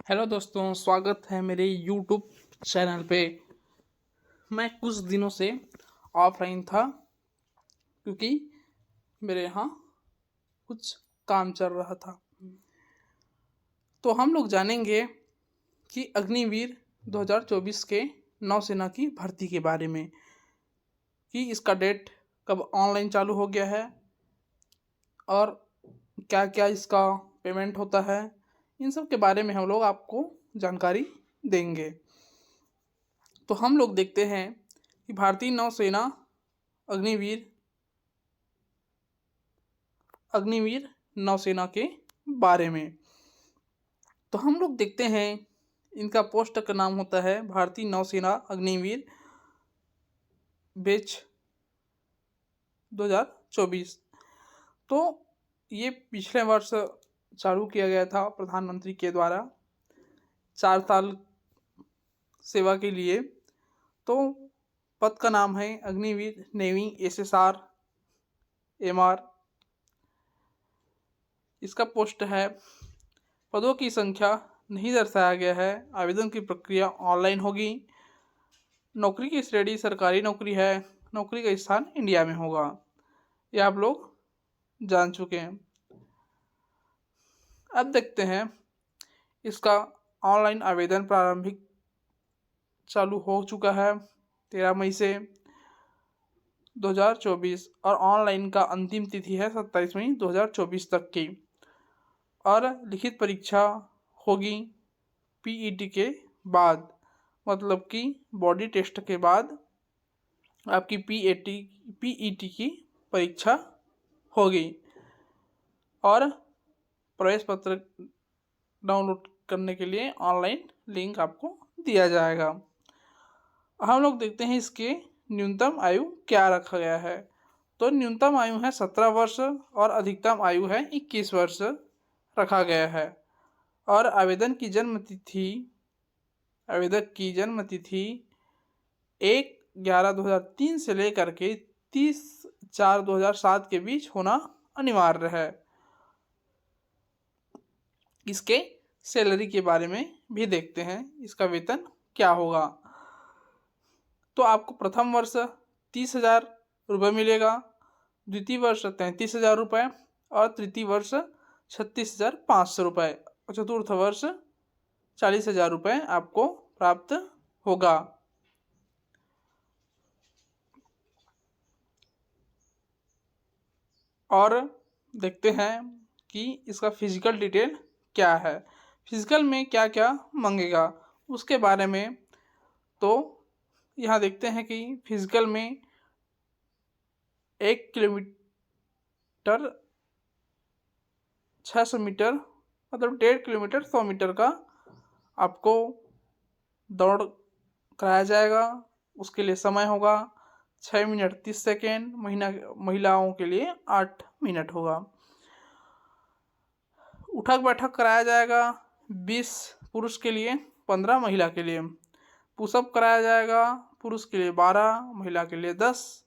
Hello दोस्तों, स्वागत है मेरे यूट्यूब चैनल पे। मैं कुछ दिनों से ऑफलाइन था क्योंकि मेरे यहाँ कुछ काम चल रहा था। तो हम लोग जानेंगे कि अग्निवीर 2024 के नौसेना की भर्ती के बारे में, कि इसका डेट कब ऑनलाइन चालू हो गया है और क्या क्या इसका पेमेंट होता है। इन सब के बारे में हम लोग आपको जानकारी देंगे। तो हम लोग देखते हैं कि भारतीय नौसेना अग्निवीर अग्निवीर नौसेना के बारे में। तो हम लोग देखते हैं इनका पोस्ट का नाम होता है भारतीय नौसेना अग्निवीर बैच 2024। तो ये पिछले वर्ष चालू किया गया था प्रधानमंत्री के द्वारा 4 साल सेवा के लिए। तो पद का नाम है अग्निवीर नेवी SSR MR। इसका पोस्ट है। पदों की संख्या नहीं दर्शाया गया है। आवेदन की प्रक्रिया ऑनलाइन होगी। नौकरी की श्रेणी सरकारी नौकरी है। नौकरी का स्थान इंडिया में होगा। ये आप लोग जान चुके हैं। अब देखते हैं इसका ऑनलाइन आवेदन प्रारंभिक चालू हो चुका है 13 मई से 2024 और ऑनलाइन का अंतिम तिथि है 27 मई 2024 तक की। और लिखित परीक्षा होगी PET के बाद, मतलब कि बॉडी टेस्ट के बाद आपकी PET की परीक्षा होगी। और प्रवेश पत्र डाउनलोड करने के लिए ऑनलाइन लिंक आपको दिया जाएगा। हम लोग देखते हैं इसके न्यूनतम आयु क्या रखा गया है। तो न्यूनतम आयु है 17 वर्ष और अधिकतम आयु है 21 वर्ष रखा गया है। और आवेदक की जन्म तिथि 1/11/2003 से लेकर के 30/4/2007 के बीच होना अनिवार्य है। इसके सैलरी के बारे में भी देखते हैं, इसका वेतन क्या होगा। तो आपको प्रथम वर्ष 30,000 रुपये मिलेगा, द्वितीय वर्ष 33,000 रुपये और तृतीय वर्ष 36,500 रुपये और चतुर्थ वर्ष 40,000 रुपये आपको प्राप्त होगा। और देखते हैं कि इसका फिजिकल डिटेल क्या है, फिजिकल में क्या क्या मांगेगा उसके बारे में। तो यहाँ देखते हैं कि फिजिकल में 1 किलोमीटर 600 मीटर मतलब 1.5 किलोमीटर 100 मीटर का आपको दौड़ कराया जाएगा। उसके लिए समय होगा 6 मिनट 30 सेकेंड। महिलाओं के लिए 8 मिनट होगा। उठक बैठक कराया जाएगा 20 पुरुष के लिए, 15 महिला के लिए। पुशअप कराया जाएगा पुरुष के लिए 12, महिला के लिए 10।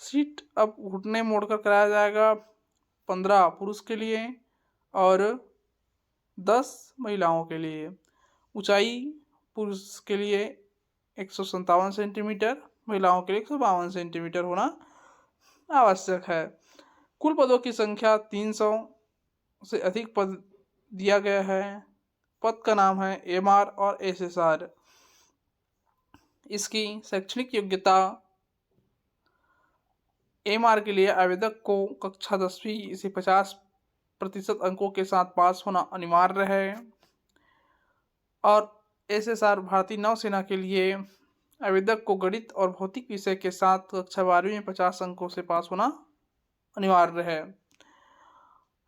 सीट अप घुटने मोड़कर कराया जाएगा 15 पुरुष के लिए और 10 महिलाओं के लिए। ऊंचाई पुरुष के लिए 157 सेंटीमीटर, महिलाओं के लिए 152 सेंटीमीटर होना आवश्यक है। कुल पदों की संख्या 300 से अधिक पद दिया गया है। पद का नाम है MR और SSR। इसकी शैक्षणिक योग्यता MR के लिए आवेदक को कक्षा 10वीं से 50% अंकों के साथ पास होना अनिवार्य है। और SSR भारतीय नौसेना के लिए आवेदक को गणित और भौतिक विषय के साथ कक्षा 12वीं में 50 अंकों से पास होना अनिवार्य है।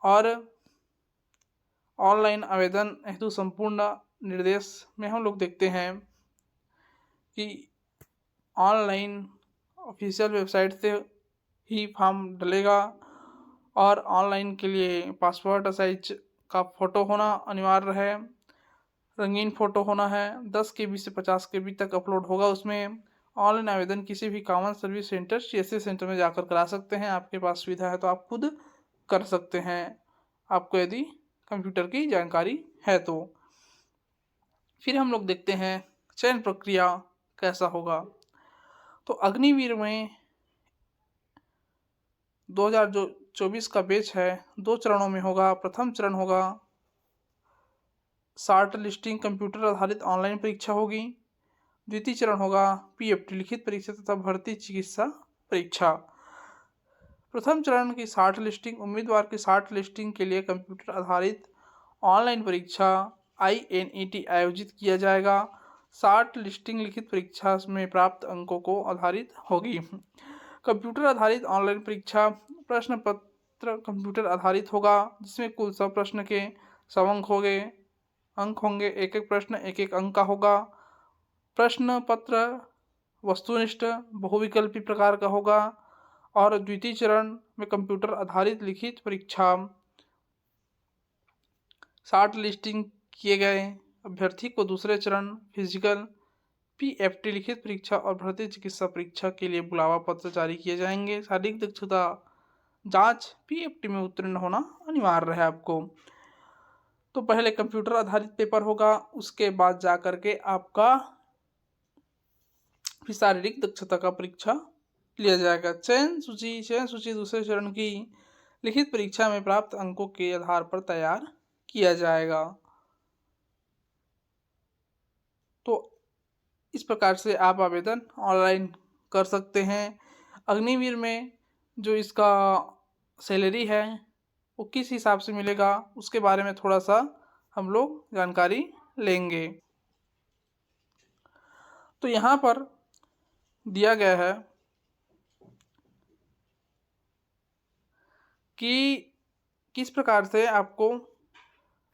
और ऑनलाइन आवेदन हेतु संपूर्ण निर्देश में हम लोग देखते हैं कि ऑनलाइन ऑफिशियल वेबसाइट से ही फॉर्म डलेगा। और ऑनलाइन के लिए पासपोर्ट साइज का फ़ोटो होना अनिवार्य है। रंगीन फ़ोटो होना है। 10 KB से 50 KB तक अपलोड होगा उसमें। ऑनलाइन आवेदन किसी भी common service centre CSC centre में जाकर करा सकते हैं। आपके पास सुविधा है तो आप खुद कर सकते हैं, आपको यदि कंप्यूटर की जानकारी है तो। फिर हम लोग देखते हैं चयन प्रक्रिया कैसा होगा। तो अग्निवीर में 2024 का बैच है, 2 चरणों में होगा। प्रथम चरण होगा शार्ट लिस्टिंग कंप्यूटर आधारित ऑनलाइन परीक्षा होगी। द्वितीय चरण होगा पीएफटी लिखित परीक्षा तथा भर्ती चिकित्सा परीक्षा। प्रथम चरण की शार्ट लिस्टिंग उम्मीदवार की शार्ट लिस्टिंग के लिए कंप्यूटर आधारित ऑनलाइन परीक्षा INET आयोजित किया जाएगा। शार्ट लिस्टिंग लिखित परीक्षा में प्राप्त अंकों को आधारित होगी। कंप्यूटर आधारित ऑनलाइन परीक्षा प्रश्न पत्र कंप्यूटर आधारित होगा, जिसमें कुल 100 प्रश्न के 100 अंक होंगे। एक एक प्रश्न एक एक अंक का होगा। प्रश्न पत्र वस्तुनिष्ठ बहुविकल्पी प्रकार का होगा। और द्वितीय चरण में कंप्यूटर आधारित लिखित परीक्षा शार्ट लिस्टिंग किए गए अभ्यर्थी को दूसरे चरण फिजिकल पीएफटी लिखित परीक्षा और भर्ती चिकित्सा परीक्षा के लिए बुलावा पत्र जारी किए जाएंगे। शारीरिक दक्षता जांच पीएफटी में उत्तीर्ण होना अनिवार्य है आपको। तो पहले कंप्यूटर आधारित पेपर होगा, उसके बाद जा करके आपका फिर शारीरिक दक्षता का परीक्षा लिया जाएगा। चयन सूची दूसरे चरण की लिखित परीक्षा में प्राप्त अंकों के आधार पर तैयार किया जाएगा। तो इस प्रकार से आप आवेदन ऑनलाइन कर सकते हैं। अग्निवीर में जो इसका सैलरी है वो किस हिसाब से मिलेगा, उसके बारे में थोड़ा सा हम लोग जानकारी लेंगे। तो यहाँ पर दिया गया है कि किस प्रकार से आप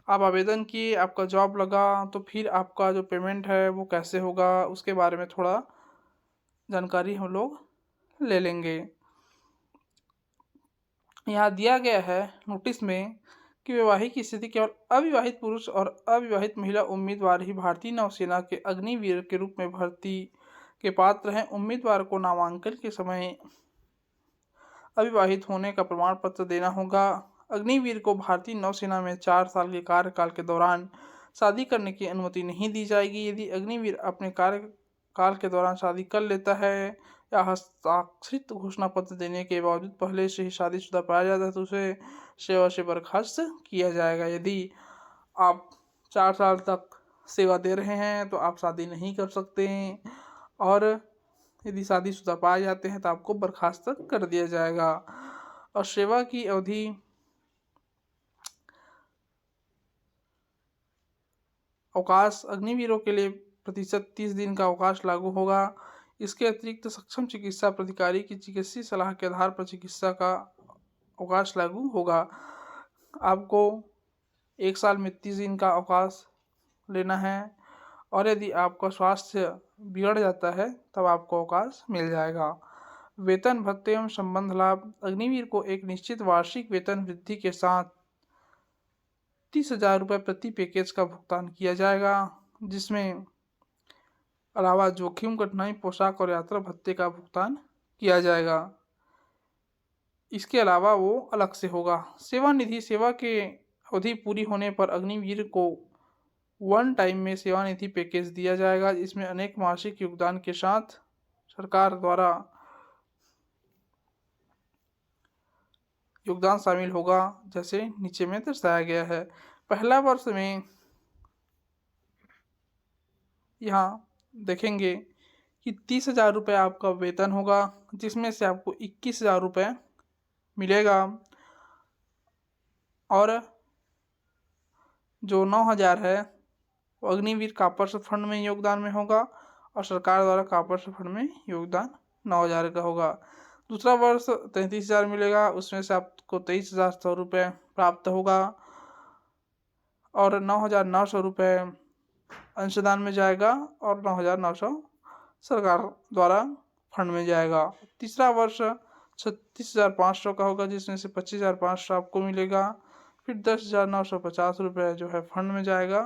आवेदन किए, आपका जॉब लगा, तो फिर आपका जो पेमेंट है वो कैसे होगा, उसके बारे में थोड़ा जानकारी हम लोग ले लेंगे। यहाँ दिया गया है नोटिस में कि वैवाहिक स्थिति केवल अविवाहित पुरुष और अविवाहित महिला उम्मीदवार ही भारतीय नौसेना के अग्निवीर के रूप में भर्ती के पात्र हैं। उम्मीदवार को नामांकन के समय अविवाहित होने का प्रमाण पत्र देना होगा। अग्निवीर को भारतीय नौसेना में 4 साल के कार्यकाल के दौरान शादी करने की अनुमति नहीं दी जाएगी। यदि अग्निवीर अपने कार्यकाल के दौरान शादी कर लेता है या हस्ताक्षरित घोषणा पत्र देने के बावजूद पहले से ही शादीशुदा पाया जाता है तो उसे सेवा से बर्खास्त किया जाएगा। यदि आप 4 साल तक सेवा दे रहे हैं तो आप शादी नहीं कर सकते हैं, और यदि शादीशुदा पाए जाते हैं तो आपको बर्खास्त कर दिया जाएगा। और सेवा की अवधि अवकाश अग्निवीरों के लिए प्रतिशत 30 दिन का अवकाश लागू होगा। इसके अतिरिक्त सक्षम चिकित्सा प्राधिकारी की चिकित्सीय सलाह के आधार पर चिकित्सा का अवकाश लागू होगा। आपको 1 साल में 30 दिन का अवकाश लेना है, और यदि आपका स्वास्थ्य बिगड़ जाता है तब आपको अवकाश मिल जाएगा। वेतन भत्ते एवं संबंध लाभ अग्निवीर को एक निश्चित वार्षिक वेतन वृद्धि के साथ 30,000 रुपये प्रति पैकेज का भुगतान किया जाएगा, जिसमें अलावा जोखिम कठिनाई पोशाक और यात्रा भत्ते का भुगतान किया जाएगा। इसके अलावा वो अलग से होगा। सेवानिधि सेवा के अवधि पूरी होने पर अग्निवीर को 1 टाइम में सेवानिधि पैकेज दिया जाएगा, जिसमें अनेक मासिक योगदान के साथ सरकार द्वारा योगदान शामिल होगा, जैसे नीचे में दर्शाया गया है। पहला वर्ष में यहाँ देखेंगे कि 30,000 रुपये आपका वेतन होगा, जिसमें से आपको 21,000 रुपये मिलेगा, और जो 9,000 है वो अग्निवीर कॉपर्स फंड में योगदान में होगा, और सरकार द्वारा कॉपर्स फंड में योगदान 9,000 का होगा। दूसरा वर्ष 33,000 मिलेगा, उसमें से आपको 23,100 रुपये प्राप्त होगा, और 9,900 रुपये अंशदान में जाएगा, और 9,900 सरकार द्वारा फंड में जाएगा। तीसरा वर्ष 36,500 का होगा, जिसमें से 25,500 आपको मिलेगा। फिर 10,950 रुपये जो है फंड में जाएगा,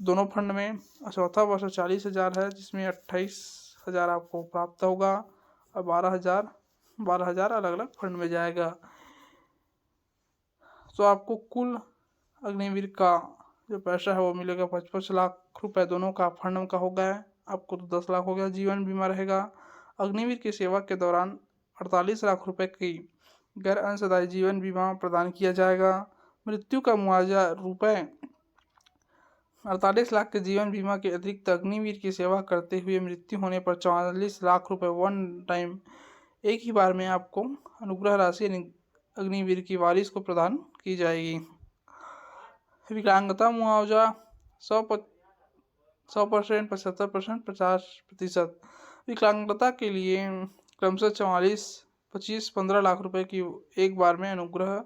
दोनों फंड में। और चौथा वर्ष 40,000 है, जिसमें 28,000 आपको प्राप्त होगा, और 12,000 अलग अलग फंड में जाएगा। तो आपको कुल अग्निवीर का जो पैसा है वो मिलेगा 55 लाख रुपए, दोनों का फंड का हो गया। आपको तो 10 लाख हो गया। जीवन बीमा रहेगा। अग्निवीर की सेवा के दौरान 48 लाख रुपए की गैर अंशदायी जीवन बीमा प्रदान किया जाएगा। मृत्यु का मुआवजा रुपए 48 लाख के जीवन बीमा के अतिरिक्त अग्निवीर की सेवा करते हुए मृत्यु होने पर 44 लाख रुपए वन टाइम एक ही बार में आपको अनुग्रह राशि अग्निवीर की वारिस को प्रदान की जाएगी। विकलांगता मुआवजा 100%, 75%, 50%। विकलांगता के लिए क्रमशः 44, 25, 15 लाख रुपए की एक बार में अनुग्रह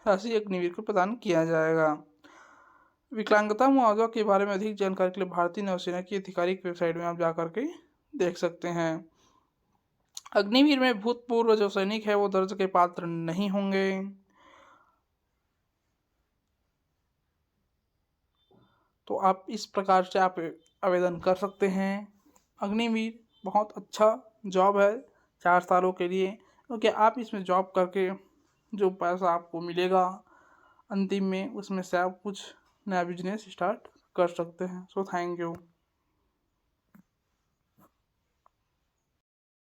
राशि अग्निवीर को प्रदान किया जाएगा। विकलांगता मुआवजा के बारे में अधिक जानकारी के लिए भारतीय नौसेना की आधिकारिक वेबसाइट में आप जाकर के देख सकते हैं। अग्निवीर में भूतपूर्व जो सैनिक है वो दर्ज के पात्र नहीं होंगे। तो आप इस प्रकार से आप आवेदन कर सकते हैं। अग्निवीर बहुत अच्छा जॉब है 4 सालों के लिए, क्योंकि आप इसमें जॉब करके जो पैसा आपको मिलेगा अंतिम में, उसमें से आप कुछ नया बिजनेस स्टार्ट कर सकते हैं। So thank you.